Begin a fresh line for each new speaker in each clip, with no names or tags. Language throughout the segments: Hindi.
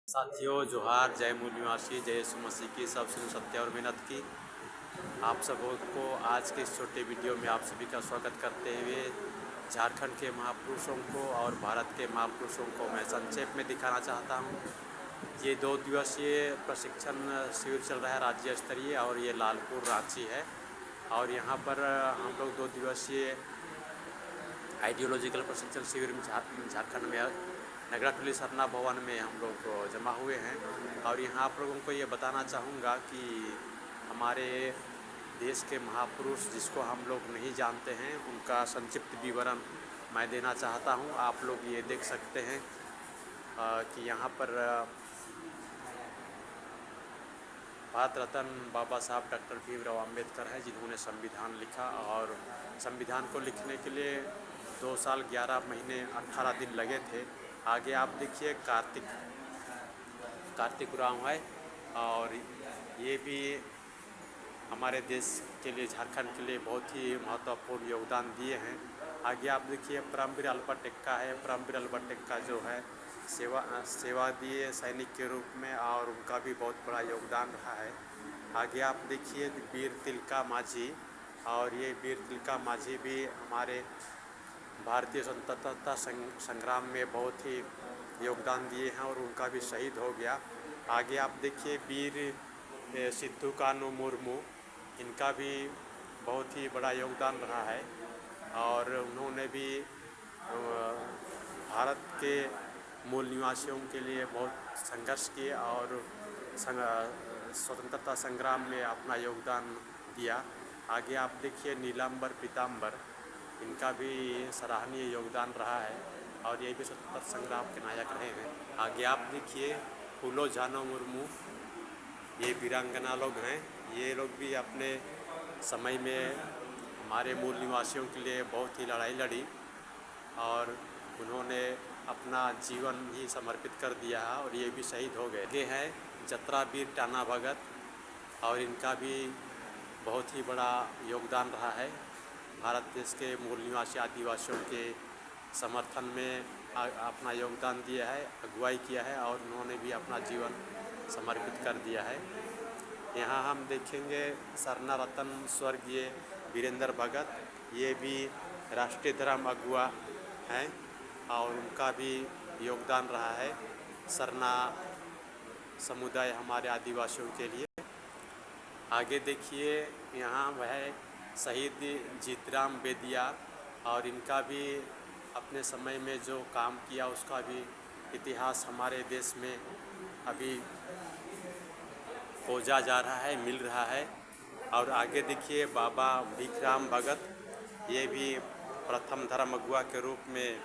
साथियों जोहार, जय मूल निवासी, जय यीशु मसीह की सब सुनो सत्य और मेहनत की। आप सबको आज के इस छोटे वीडियो में आप सभी का स्वागत करते हुए झारखंड के महापुरुषों को और भारत के महापुरुषों को मैं संक्षेप में दिखाना चाहता हूं। ये 2 दिवसीय प्रशिक्षण शिविर चल रहा है राज्य स्तरीय, और ये लालपुर रांची है। और यहाँ पर हम लोग 2 दिवसीय आइडियोलॉजिकल प्रशिक्षण शिविर में झारखंड में नगराटोली सरना भवन में हम लोग जमा हुए हैं। और यहाँ आप लोगों को ये बताना चाहूँगा कि हमारे देश के महापुरुष जिसको हम लोग नहीं जानते हैं, उनका संक्षिप्त विवरण मैं देना चाहता हूँ। आप लोग ये देख सकते हैं कि यहाँ पर भारत रत्न बाबा साहब डॉक्टर भीमराव अंबेडकर हैं, जिन्होंने संविधान लिखा। और संविधान को लिखने के लिए 2 साल 11 महीने 18 दिन लगे थे। आगे आप देखिए कार्तिक उरांव है, और ये भी हमारे देश के लिए, झारखंड के लिए बहुत ही महत्वपूर्ण योगदान दिए हैं। आगे आप देखिए परमवीर अल्बर्ट टेक्का है। परमवीर अल्बर्ट टेक्का जो है सेवा दिए सैनिक के रूप में, और उनका भी बहुत बड़ा योगदान रहा है। आगे आप देखिए वीर तिलका माझी, और ये वीर तिलका माझी भी हमारे भारतीय स्वतंत्रता संग्राम में बहुत ही योगदान दिए हैं, और उनका भी शहीद हो गया। आगे आप देखिए वीर सिद्धू कानू मुर्मू, इनका भी बहुत ही बड़ा योगदान रहा है, और उन्होंने भी भारत के मूल निवासियों के लिए बहुत संघर्ष किए और स्वतंत्रता संग्राम में अपना योगदान दिया। आगे आप देखिए नीलांबर पीताम्बर, इनका भी सराहनीय योगदान रहा है, और ये भी स्वतंत्रता संग्राम के नायक रहे हैं। आगे आप देखिए फूलो झानो मुर्मू, ये वीरांगना लोग हैं। ये लोग भी अपने समय में हमारे मूल निवासियों के लिए बहुत ही लड़ाई लड़ी, और उन्होंने अपना जीवन ही समर्पित कर दिया, और ये भी शहीद हो गए। ये हैं जतरा वीर टाना भगत, और इनका भी बहुत ही बड़ा योगदान रहा है। भारत देश के मूल निवासी आदिवासियों के समर्थन में अपना योगदान दिया है, अगुवाई किया है, और उन्होंने भी अपना जीवन समर्पित कर दिया है। यहाँ हम देखेंगे सरना रत्न स्वर्गीय वीरेंद्र भगत, ये भी राष्ट्रीय धर्म अगुवा हैं, और उनका भी योगदान रहा है सरना समुदाय हमारे आदिवासियों के लिए। आगे देखिए यहाँ वह शहीद जीतराम बेदिया, और इनका भी अपने समय में जो काम किया उसका भी इतिहास हमारे देश में अभी खोजा जा रहा है, मिल रहा है। और आगे देखिए बाबा भीखराम भगत, ये भी प्रथम धर्म अगुवा के रूप में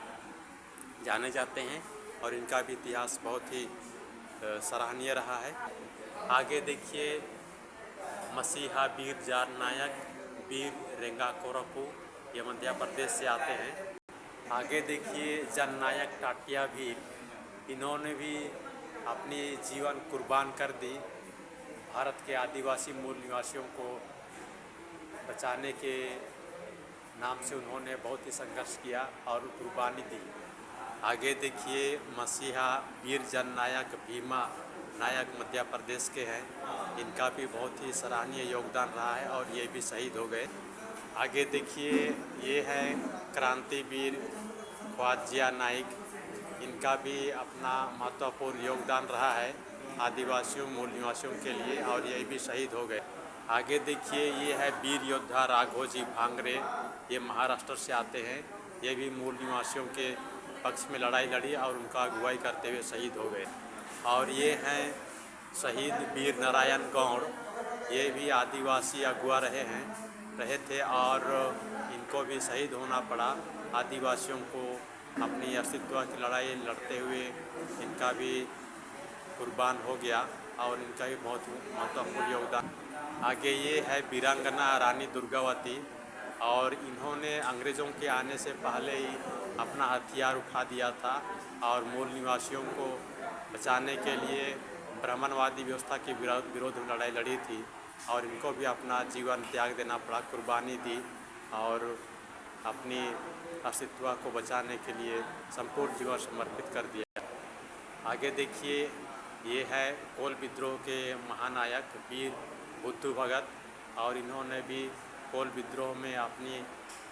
जाने जाते हैं, और इनका भी इतिहास बहुत ही सराहनीय रहा है। आगे देखिए मसीहा वीर जार नायक वीर रेंगा कोरकू, ये मध्य प्रदेश से आते हैं। आगे देखिए जननायक टाटिया भील, इन्होंने भी अपनी जीवन कुर्बान कर दी। भारत के आदिवासी मूल निवासियों को बचाने के नाम से उन्होंने बहुत ही संघर्ष किया और कुर्बानी दी। आगे देखिए मसीहा वीर जननायक भीमा नायक मध्य प्रदेश के हैं, इनका भी बहुत ही सराहनीय योगदान रहा है, और ये भी शहीद हो गए। आगे देखिए ये है क्रांतिवीर ख्वाजा नाइक, इनका भी अपना महत्वपूर्ण योगदान रहा है आदिवासियों मूल निवासियों के लिए, और ये भी शहीद हो गए। आगे देखिए ये है वीर योद्धा राघोजी भांगरे, ये महाराष्ट्र से आते हैं। ये भी मूल निवासियों के पक्ष में लड़ाई लड़ी, और उनका अगुवाई करते हुए शहीद हो गए। और ये हैं शहीद वीर नारायण गौड़, ये भी आदिवासी अगुवा रहे थे, और इनको भी शहीद होना पड़ा। आदिवासियों को अपनी अस्तित्व की लड़ाई लड़ते हुए इनका भी कुर्बान हो गया, और इनका भी बहुत महत्वपूर्ण योगदान। आगे ये है वीरांगना रानी दुर्गावती, और इन्होंने अंग्रेज़ों के आने से पहले ही अपना हथियार उठा दिया था, और मूल निवासियों को बचाने के लिए ब्राह्मणवादी व्यवस्था के विरोध में लड़ाई लड़ी थी, और इनको भी अपना जीवन त्याग देना पड़ा, कुर्बानी दी, और अपनी अस्तित्व को बचाने के लिए संपूर्ण जीवन समर्पित कर दिया। आगे देखिए ये है कोल विद्रोह के महानायक वीर बुद्धू भगत, और इन्होंने भी कोल विद्रोह में अपनी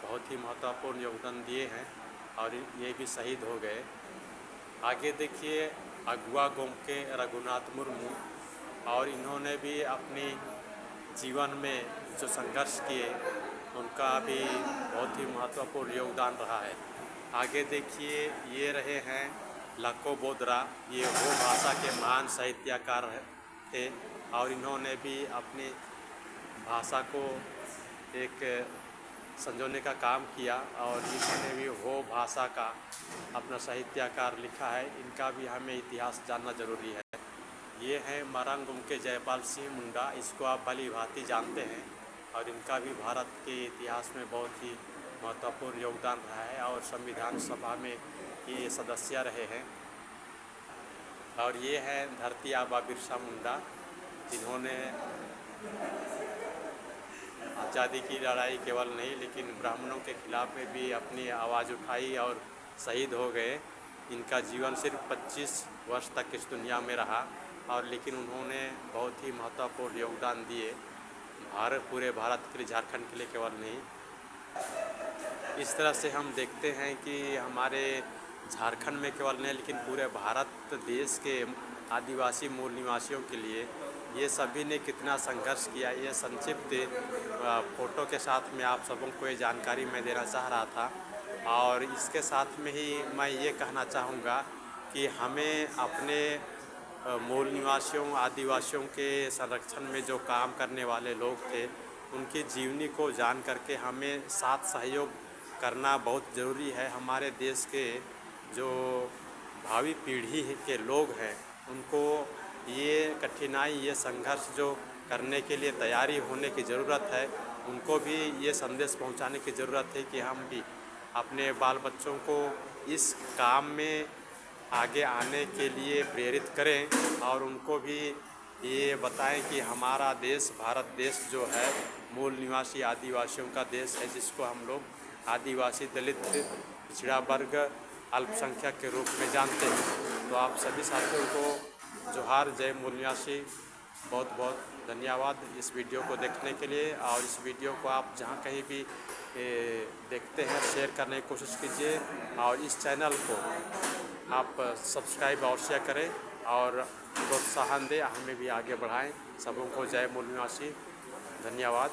बहुत ही महत्वपूर्ण योगदान दिए हैं और ये भी शहीद हो गए। आगे देखिए अगुआ गोमके रघुनाथ मुर्मू, और इन्होंने भी अपनी जीवन में जो संघर्ष किए उनका भी बहुत ही महत्वपूर्ण योगदान रहा है। आगे देखिए ये रहे हैं लको बोदरा, ये वो भाषा के महान साहित्यकार थे और इन्होंने भी अपनी भाषा को एक संजोने का काम किया और इन्होंने भी वो भाषा का अपना साहित्यकार लिखा है। इनका भी हमें इतिहास जानना जरूरी है। ये हैं मरांग गोमके जयपाल सिंह मुंडा, इसको आप भली भांति जानते हैं और इनका भी भारत के इतिहास में बहुत ही महत्वपूर्ण योगदान रहा है और संविधान सभा में ये सदस्य रहे हैं। और ये है धरती आबा बिरसा मुंडा, जिन्होंने आज़ादी की लड़ाई केवल नहीं लेकिन ब्राह्मणों के खिलाफ में भी अपनी आवाज़ उठाई और शहीद हो गए। इनका जीवन सिर्फ 25 वर्ष तक इस दुनिया में रहा और लेकिन उन्होंने बहुत ही महत्वपूर्ण योगदान दिए पूरे भारत के लिए, झारखंड के लिए केवल नहीं। इस तरह से हम देखते हैं कि हमारे झारखंड में केवल नहीं लेकिन पूरे भारत देश के आदिवासी मूल निवासियों के लिए ये सभी ने कितना संघर्ष किया, ये संक्षिप्त फ़ोटो के साथ में आप सबों को ये जानकारी मैं देना चाह रहा था। और इसके साथ में ही मैं ये कहना चाहूँगा कि हमें अपने मूल निवासियों आदिवासियों के संरक्षण में जो काम करने वाले लोग थे उनकी जीवनी को जान करके हमें साथ सहयोग करना बहुत ज़रूरी है। हमारे देश के जो भावी पीढ़ी के लोग हैं उनको ये कठिनाई, ये संघर्ष जो करने के लिए तैयारी होने की ज़रूरत है, उनको भी ये संदेश पहुंचाने की ज़रूरत है कि हम भी अपने बाल बच्चों को इस काम में आगे आने के लिए प्रेरित करें और उनको भी ये बताएं कि हमारा देश भारत देश जो है मूल निवासी आदिवासियों का देश है, जिसको हम लोग आदिवासी दलित पिछड़ा वर्ग अल्पसंख्यक के रूप में जानते हैं। तो आप सभी साथियों को जोहार, जय मूल निवासी, बहुत बहुत धन्यवाद इस वीडियो को देखने के लिए। और इस वीडियो को आप जहाँ कहीं भी देखते हैं शेयर करने की कोशिश कीजिए और इस चैनल को आप सब्सक्राइब और शेयर करें और प्रोत्साहन दें, हमें भी आगे बढ़ाएं। सबों को जय मूल निवासी, धन्यवाद।